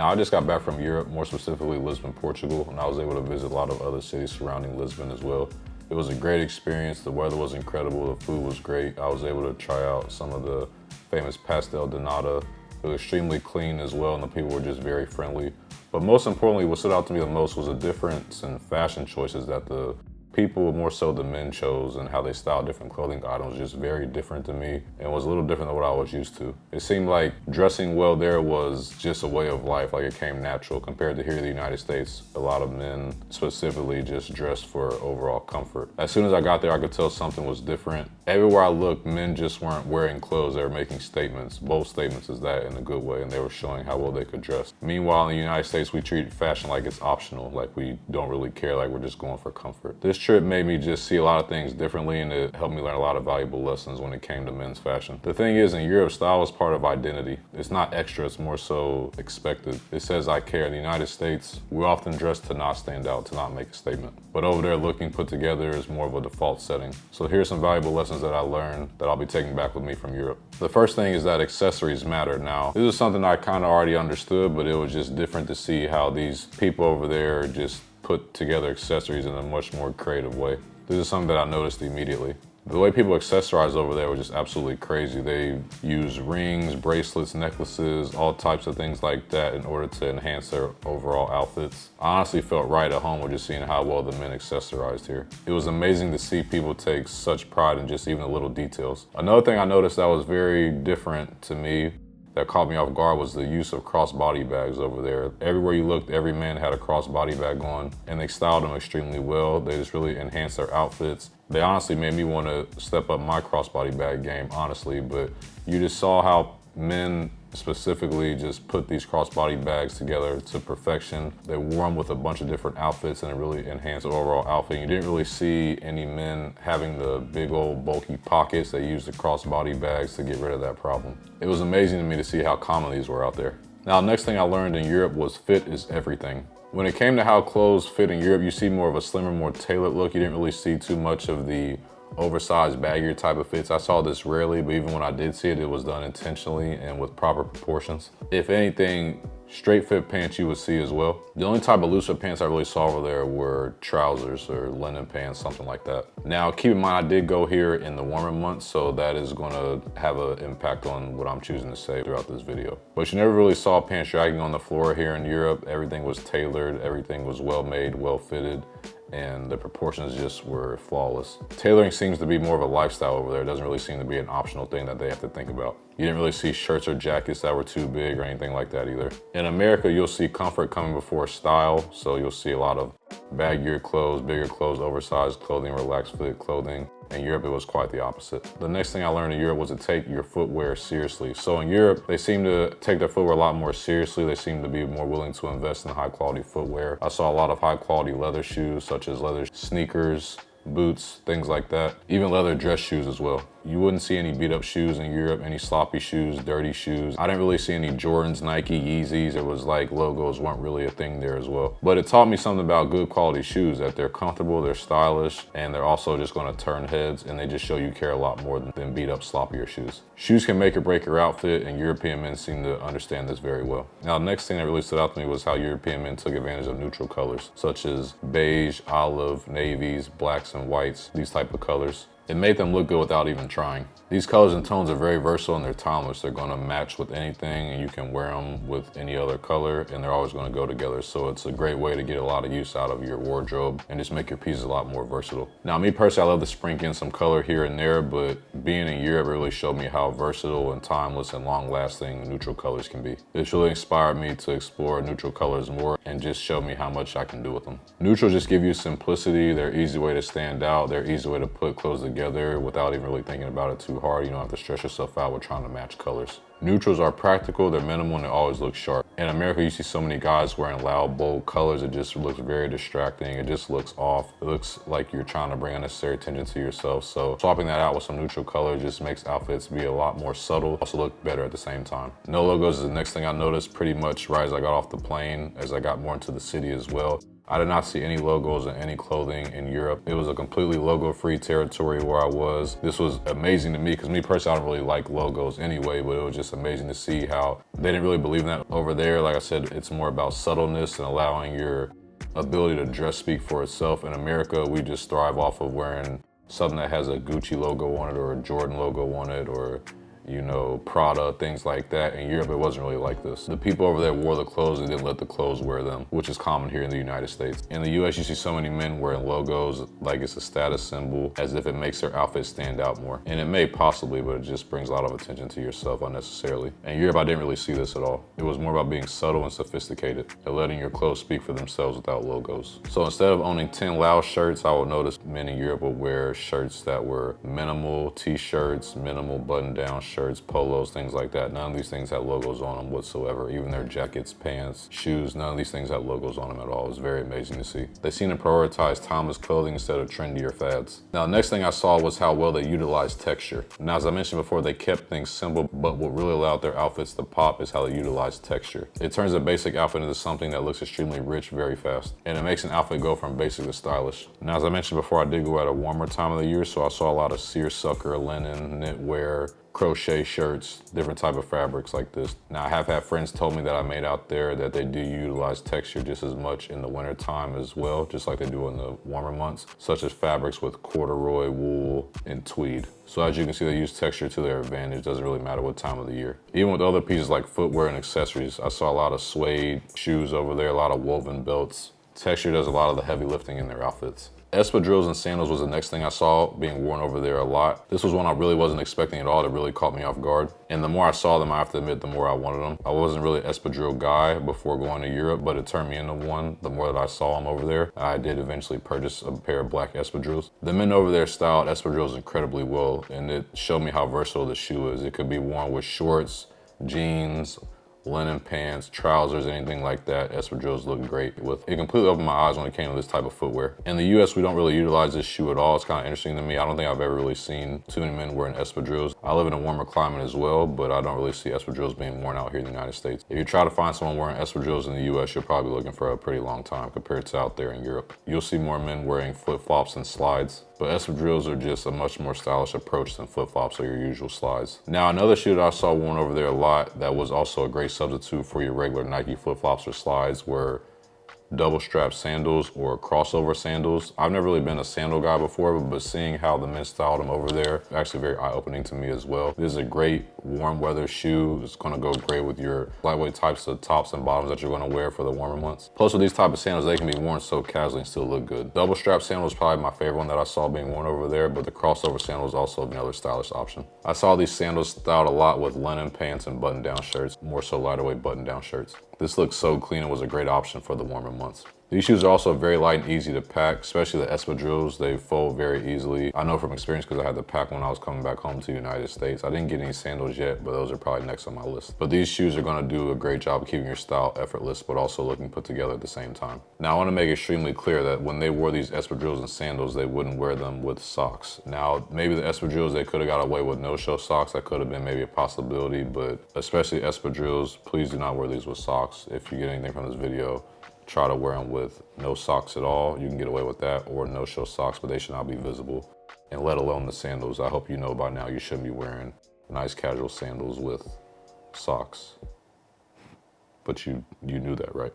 Now, I just got back from Europe, more specifically Lisbon, Portugal, and I was able to visit a lot of other cities surrounding Lisbon as well. It was a great experience. The weather was incredible. The food was great. I was able to try out some of the famous pastel de nata. It was extremely clean as well, and the people were just very friendly. But most importantly, what stood out to me the most was the difference in fashion choices that the people, more so the men, chose, and how they styled different clothing items, just very different to me and was a little different than what I was used to. It seemed like dressing well there was just a way of life, like it came natural compared to here in the United States. A lot of men specifically just dressed for overall comfort. As soon as I got there, I could tell something was different. Everywhere I looked, men just weren't wearing clothes, they were making statements. Bold statements is that in a good way, and they were showing how well they could dress. Meanwhile, in the United States, we treat fashion like it's optional, like we don't really care, like we're just going for comfort. This trip made me just see a lot of things differently, and it helped me learn a lot of valuable lessons when it came to men's fashion. The thing is, in Europe, style is part of identity. It's not extra, it's more so expected. It says I care. In the United States, we're often dressed to not stand out, to not make a statement. But over there, looking put together is more of a default setting. So here's some valuable lessons that I learned that I'll be taking back with me from Europe. The first thing is that accessories matter. Now, this is something I kind of already understood, but it was just different to see how these people over there just put together accessories in a much more creative way. This is something that I noticed immediately. The way people accessorize over there was just absolutely crazy. They use rings, bracelets, necklaces, all types of things like that in order to enhance their overall outfits. I honestly felt right at home with just seeing how well the men accessorized here. It was amazing to see people take such pride in just even the little details. Another thing I noticed that was very different to me that caught me off guard was the use of crossbody bags over there. Everywhere you looked, every man had a crossbody bag on, and they styled them extremely well. They just really enhanced their outfits. They honestly made me want to step up my crossbody bag game, honestly, but you just saw how men specifically just put these crossbody bags together to perfection. They wore them with a bunch of different outfits and it really enhanced the overall outfit. You didn't really see any men having the big old bulky pockets. They used the crossbody bags to get rid of that problem. It was amazing to me to see how common these were out there. Now, next thing I learned in Europe was fit is everything. When it came to how clothes fit in Europe, you see more of a slimmer, more tailored look. You didn't really see too much of the oversized, baggier type of fits. I saw this rarely, but even when I did see it, it was done intentionally and with proper proportions. If anything, straight fit pants you would see as well. The only type of looser pants I really saw over there were trousers or linen pants, something like that. Now, keep in mind, I did go here in the warmer months, so that is gonna have an impact on what I'm choosing to say throughout this video. But you never really saw pants dragging on the floor here in Europe. Everything was tailored, everything was well made, well fitted, and the proportions just were flawless. Tailoring seems to be more of a lifestyle over there. It doesn't really seem to be an optional thing that they have to think about. You didn't really see shirts or jackets that were too big or anything like that either. In America, you'll see comfort coming before style, so you'll see a lot of baggier clothes, bigger clothes, oversized clothing, relaxed fit clothing. In Europe, it was quite the opposite. The next thing I learned in Europe was to take your footwear seriously. So in Europe, they seem to take their footwear a lot more seriously. They seem to be more willing to invest in high quality footwear. I saw a lot of high quality leather shoes, such as leather sneakers, boots, things like that. Even leather dress shoes as well. You wouldn't see any beat up shoes in Europe, any sloppy shoes, dirty shoes. I didn't really see any Jordans, Nike, Yeezys. It was like logos weren't really a thing there as well. But it taught me something about good quality shoes, that they're comfortable, they're stylish, and they're also just gonna turn heads, and they just show you care a lot more than beat up, sloppier shoes. Shoes can make or break your outfit, and European men seem to understand this very well. Now, the next thing that really stood out to me was how European men took advantage of neutral colors, such as beige, olive, navies, blacks, and whites, these type of colors. It made them look good without even trying. These colors and tones are very versatile and they're timeless. They're gonna match with anything and you can wear them with any other color and they're always gonna go together. So it's a great way to get a lot of use out of your wardrobe and just make your pieces a lot more versatile. Now, me personally, I love to sprinkle in some color here and there, but being in Europe really showed me how versatile and timeless and long lasting neutral colors can be. This really inspired me to explore neutral colors more and just showed me how much I can do with them. Neutrals just give you simplicity. They're an easy way to stand out. They're an easy way to put clothes together without even really thinking about it too hard. You don't have to stress yourself out with trying to match colors. Neutrals are practical, they're minimal, and they always look sharp. In America, you see so many guys wearing loud, bold colors. It just looks very distracting. It just looks off. It looks like you're trying to bring unnecessary attention to yourself. So swapping that out with some neutral color just makes outfits be a lot more subtle, also look better at the same time. No logos is the next thing I noticed pretty much right as I got off the plane, as I got more into the city as well. I did not see any logos in any clothing in Europe. It was a completely logo-free territory where I was. This was amazing to me because me personally, I don't really like logos anyway, but it was just amazing to see how they didn't really believe in that over there. Like I said, it's more about subtleness and allowing your ability to dress speak for itself. In America, we just thrive off of wearing something that has a Gucci logo on it or a Jordan logo on it, or you know, Prada, things like that. In Europe, it wasn't really like this. The people over there wore the clothes and didn't let the clothes wear them, which is common here in the United States. In the US, you see so many men wearing logos like it's a status symbol, as if it makes their outfit stand out more. And it may possibly, but it just brings a lot of attention to yourself unnecessarily. In Europe, I didn't really see this at all. It was more about being subtle and sophisticated and letting your clothes speak for themselves without logos. So instead of owning 10 loud shirts, I would notice men in Europe would wear shirts that were minimal t-shirts, minimal button-down shirts, polos, things like that. None of these things had logos on them whatsoever. Even their jackets, pants, shoes, none of these things had logos on them at all. It was very amazing to see. They seem to prioritize timeless clothing instead of trendier fads. Now, the next thing I saw was how well they utilized texture. Now, as I mentioned before, they kept things simple, but what really allowed their outfits to pop is how they utilized texture. It turns a basic outfit into something that looks extremely rich very fast, and it makes an outfit go from basic to stylish. Now, as I mentioned before, I did go at a warmer time of the year, so I saw a lot of seersucker, linen, knitwear, crochet shirts, different type of fabrics like this. Now, I have had friends told me that I made out there that they do utilize texture just as much in the winter time as well, just like they do in the warmer months, such as fabrics with corduroy, wool, and tweed. So as you can see, they use texture to their advantage. Doesn't really matter what time of the year. Even with other pieces like footwear and accessories, I saw a lot of suede shoes over there, a lot of woven belts. Texture does a lot of the heavy lifting in their outfits. Espadrilles and sandals was the next thing I saw being worn over there a lot. This was one I really wasn't expecting at all. That really caught me off guard. And the more I saw them, I have to admit, the more I wanted them. I wasn't really an espadrille guy before going to Europe, but it turned me into one the more that I saw them over there. I did eventually purchase a pair of black espadrilles. The men over there styled espadrilles incredibly well, and it showed me how versatile the shoe is. It could be worn with shorts, jeans, linen pants, trousers, anything like that. Espadrilles look great with. It completely opened my eyes when it came to this type of footwear. In the US, we don't really utilize this shoe at all. It's kind of interesting to me. I don't think I've ever really seen too many men wearing espadrilles. I live in a warmer climate as well, but I don't really see espadrilles being worn out here in the United States. If you try to find someone wearing espadrilles in the US, you're probably looking for a pretty long time compared to out there in Europe. You'll see more men wearing flip-flops and slides, but espadrilles are just a much more stylish approach than flip-flops or your usual slides. Now, another shoe that I saw worn over there a lot that was also a great substitute for your regular Nike flip-flops or slides were double strap sandals or crossover sandals. I've never really been a sandal guy before, but seeing how the men styled them over there, actually very eye-opening to me as well. This is a great warm weather shoe. It's gonna go great with your lightweight types of tops and bottoms that you're gonna wear for the warmer months. Plus with these type of sandals, they can be worn so casually and still look good. Double strap sandal is probably my favorite one that I saw being worn over there, but the crossover sandal is also another stylish option. I saw these sandals styled a lot with linen pants and button-down shirts, more so lighter weight button-down shirts. This looks so clean and was a great option for the warmer months. These shoes are also very light and easy to pack, especially the espadrilles. They fold very easily. I know from experience because I had to pack when I was coming back home to the United States. I didn't get any sandals yet, but those are probably next on my list. But these shoes are gonna do a great job of keeping your style effortless, but also looking put together at the same time. Now, I wanna make extremely clear that when they wore these espadrilles and sandals, they wouldn't wear them with socks. Now, maybe the espadrilles, they could have got away with no-show socks. That could have been maybe a possibility, but especially espadrilles, please do not wear these with socks. If you get anything from this video, try to wear them with no socks at all. You can get away with that, or no-show socks, but they should not be visible. And let alone the sandals. I hope you know by now you shouldn't be wearing nice casual sandals with socks. But you knew that, right?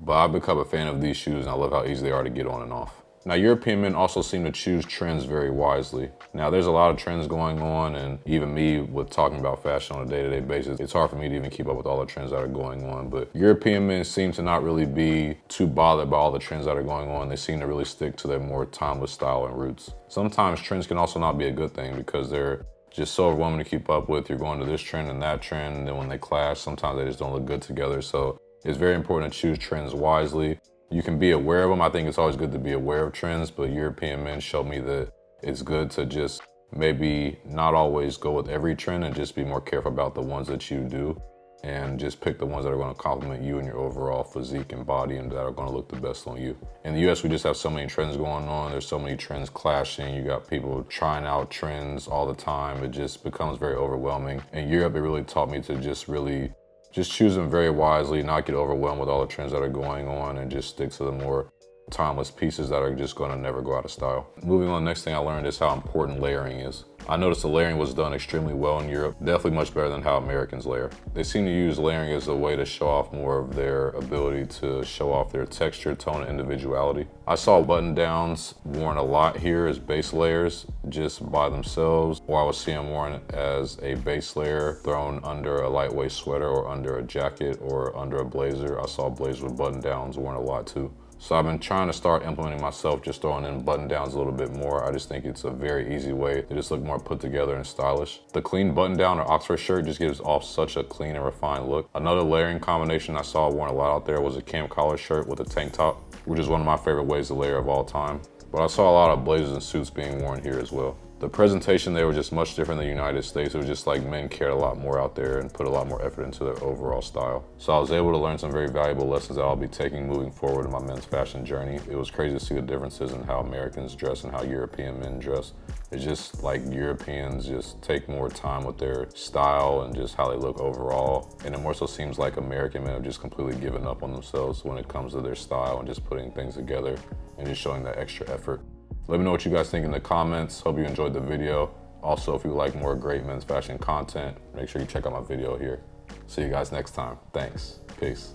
But I've become a fan of these shoes and I love how easy they are to get on and off. Now, European men also seem to choose trends very wisely. Now, there's a lot of trends going on, and even me with talking about fashion on a day-to-day basis, it's hard for me to even keep up with all the trends that are going on. But European men seem to not really be too bothered by all the trends that are going on. They seem to really stick to their more timeless style and roots. Sometimes trends can also not be a good thing because they're just so overwhelming to keep up with. You're going to this trend and that trend, and then when they clash, sometimes they just don't look good together. So it's very important to choose trends wisely. You can be aware of them. I think it's always good to be aware of trends, but European men show me that it's good to just maybe not always go with every trend and just be more careful about the ones that you do and just pick the ones that are going to complement you and your overall physique and body and that are going to look the best on you. In the US, we just have so many trends going on. There's so many trends clashing. You got people trying out trends all the time. It just becomes very overwhelming. In Europe, it really taught me to just really Just choose them very wisely, not get overwhelmed with all the trends that are going on, and just stick to the more timeless pieces that are just gonna never go out of style. Moving on, next thing I learned is how important layering is. I noticed the layering was done extremely well in Europe, definitely much better than how Americans layer. They seem to use layering as a way to show off more of their ability to show off their texture, tone, and individuality. I saw button downs worn a lot here as base layers just by themselves, or I would see them worn as a base layer thrown under a lightweight sweater or under a jacket or under a blazer. I saw blazers with button downs worn a lot too. So I've been trying to start implementing myself, just throwing in button downs a little bit more. I just think it's a very easy way to just look more put together and stylish. The clean button down or Oxford shirt just gives off such a clean and refined look. Another layering combination I saw worn a lot out there was a cam collar shirt with a tank top, which is one of my favorite ways to layer of all time. But I saw a lot of blazers and suits being worn here as well. The presentation there was just much different than the United States. It was just like men cared a lot more out there and put a lot more effort into their overall style. So I was able to learn some very valuable lessons that I'll be taking moving forward in my men's fashion journey. It was crazy to see the differences in how Americans dress and how European men dress. It's just like Europeans just take more time with their style and just how they look overall. And it more so seems like American men have just completely given up on themselves when it comes to their style and just putting things together and just showing that extra effort. Let me know what you guys think in the comments. Hope you enjoyed the video. Also, if you like more great men's fashion content, make sure you check out my video here. See you guys next time. Thanks. Peace.